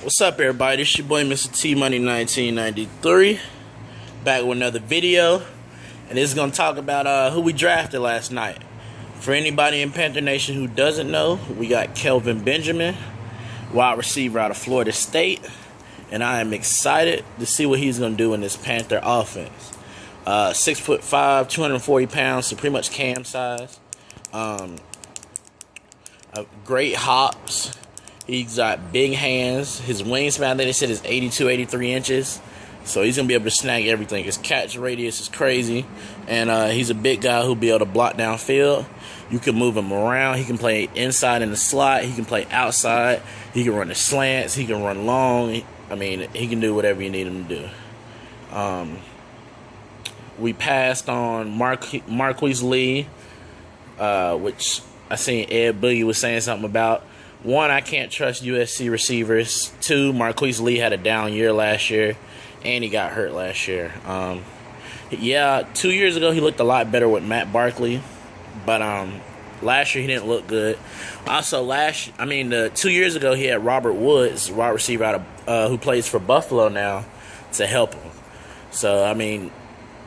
What's up, everybody? It's your boy Mr. T Money 1993, back with another video, and this is gonna talk about who we drafted last night. For anybody in Panther Nation who doesn't know, we got Kelvin Benjamin, wide receiver out of Florida State, and I am excited to see what he's gonna do in this Panther offense. 6'5", 240 pounds, so pretty much Cam size. Great hops. He's got big hands. His wingspan, I think they said, is 82, 83 inches. So he's going to be able to snag everything. His catch radius is crazy. And he's a big guy who'll be able to block downfield. You can move him around. He can play inside in the slot. He can play outside. He can run the slants. He can run long. I mean, he can do whatever you need him to do. We passed on Marquise Lee, which I seen Ed Boogie was saying something about. One, I can't trust USC receivers. Two, Marquise Lee had a down year last year, and he got hurt last year. 2 years ago he looked a lot better with Matt Barkley, but last year he didn't look good. Also, 2 years ago he had Robert Woods, wide receiver out of who plays for Buffalo now, to help him. So I mean,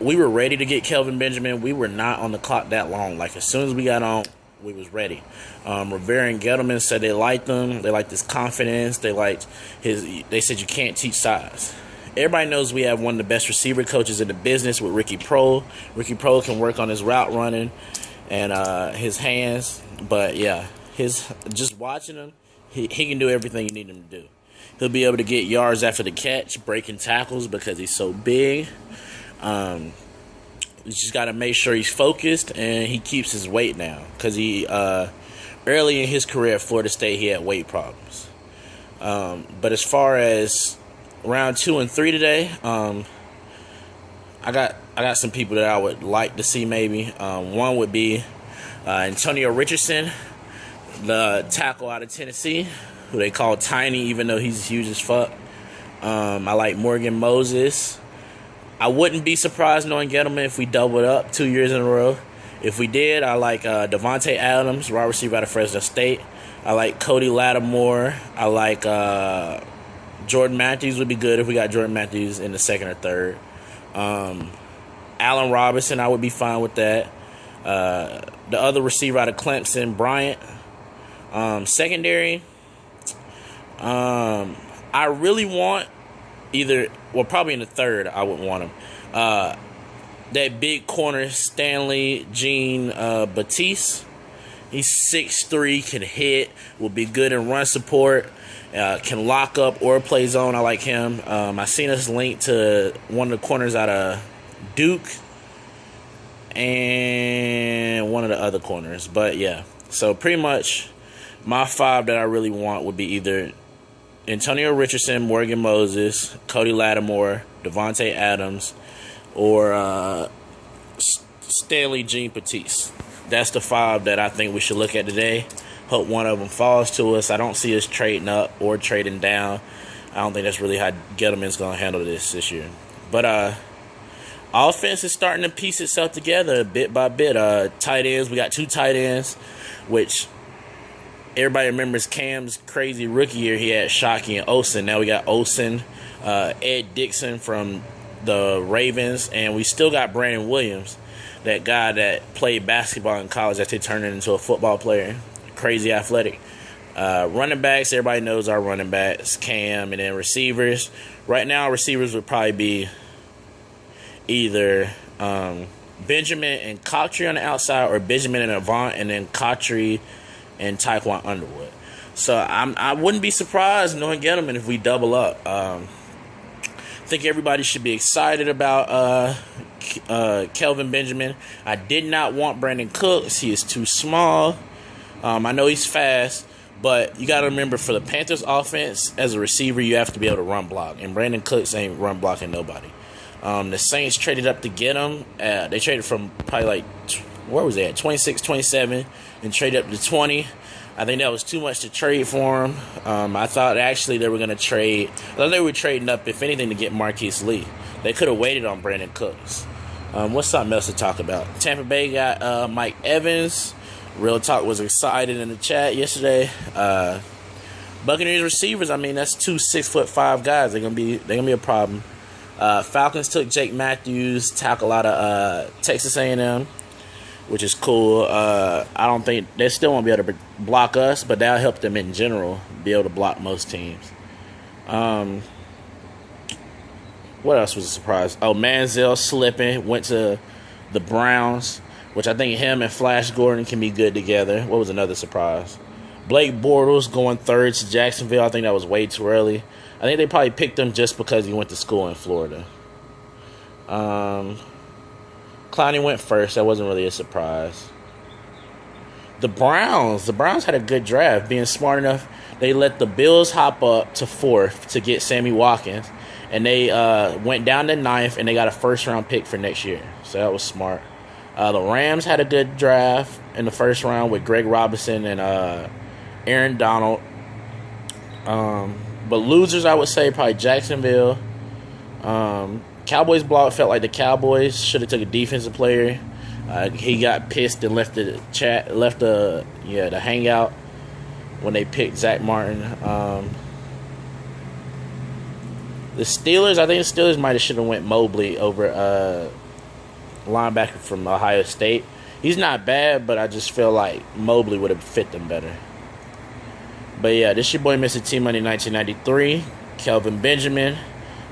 we were ready to get Kelvin Benjamin. We were not on the clock that long. Like, as soon as we got on, we was ready. Rivera and Gettleman said they liked him. They liked his confidence. They liked they said you can't teach size. Everybody knows we have one of the best receiver coaches in the business with Ricky Prohl. Ricky Prohl can work on his route running and his hands. But yeah, just watching him, he can do everything you need him to do. He'll be able to get yards after the catch, breaking tackles because he's so big. You just got to make sure he's focused and he keeps his weight down, because he early in his career at Florida State he had weight problems. But as far as round 2 and 3 today, I got some people that I would like to see maybe. One would be Antonio Richardson, the tackle out of Tennessee, who they call tiny even though he's huge as fuck. I like Morgan Moses. I wouldn't be surprised knowing Gettleman if we doubled up 2 years in a row. If we did, I like Devontae Adams, wide receiver out of Fresno State. I like Cody Lattimore. I like Jordan Matthews would be good if we got Jordan Matthews in the second or third. Allen Robinson, I would be fine with that. The other receiver out of Clemson, Bryant. Secondary, I really want probably in the third, I would want him. That big corner, Stanley Jean Batiste. He's 6'3", can hit, will be good in run support, can lock up or play zone. I like him. I seen us linked to one of the corners out of Duke and one of the other corners. But yeah, so pretty much my 5 that I really want would be either Antonio Richardson, Morgan Moses, Cody Lattimore, Devontae Adams, or Stanley Jean Batiste. That's the 5 that I think we should look at today. Hope one of them falls to us. I don't see us trading up or trading down. I don't think that's really how Gettleman's going to handle this year. But offense is starting to piece itself together bit by bit. Tight ends, we got 2 tight ends, which everybody remembers Cam's crazy rookie year. He had Shockey and Olsen. Now we got Olsen, Ed Dixon from the Ravens, and we still got Brandon Williams, that guy that played basketball in college that they turned into a football player. Crazy athletic. Running backs, everybody knows our running backs, Cam, and then receivers. Right now, receivers would probably be either Benjamin and Cottree on the outside, or Benjamin and Avant, and then Cottree and Tyquan Underwood. So I wouldn't be surprised knowing Gettleman if we double up. I think everybody should be excited about Kelvin Benjamin. I did not want Brandon Cooks. He is too small. I know he's fast, but you got to remember, for the Panthers offense, as a receiver, you have to be able to run block, and Brandon Cooks ain't run blocking nobody. The Saints traded up to get him. They traded from probably where was they at? 26, 27, and traded up to 20. I think that was too much to trade for him. I thought actually they were going to trade. I thought they were trading up, if anything, to get Marquise Lee. They could have waited on Brandon Cooks. What's something else to talk about? Tampa Bay got Mike Evans. Real Talk was excited in the chat yesterday. Buccaneers receivers, I mean, that's 2 6'5" guys. They're gonna be a problem. Falcons took Jake Matthews, tackle out of Texas A&M, which is cool. I don't think they still won't be able to block us, but that'll help them in general be able to block most teams. What else was a surprise? Oh, Manziel slipping, went to the Browns, which I think him and Flash Gordon can be good together. What was another surprise? Blake Bortles going third to Jacksonville. I think that was way too early. I think they probably picked him just because he went to school in Florida. Clowney went first. That wasn't really a surprise. The Browns had a good draft. Being smart enough, they let the Bills hop up to 4th to get Sammy Watkins. And they went down to 9th, and they got a first-round pick for next year. So that was smart. The Rams had a good draft in the first round with Greg Robinson and Aaron Donald. But losers, I would say, probably Jacksonville. Cowboys block felt like the Cowboys should have took a defensive player. He got pissed and left the hangout when they picked Zach Martin. The Steelers, I think the Steelers might have should have went Mobley over linebacker from Ohio State. He's not bad, but I just feel like Mobley would have fit them better. But yeah, this your boy Mr. T Money 1993, Kelvin Benjamin.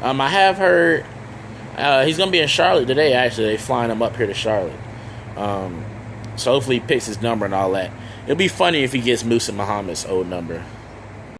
I have heard he's gonna be in Charlotte today. Actually, they flying him up here to Charlotte. So hopefully he picks his number and all that. It'll be funny if he gets Musa Muhammad's old number.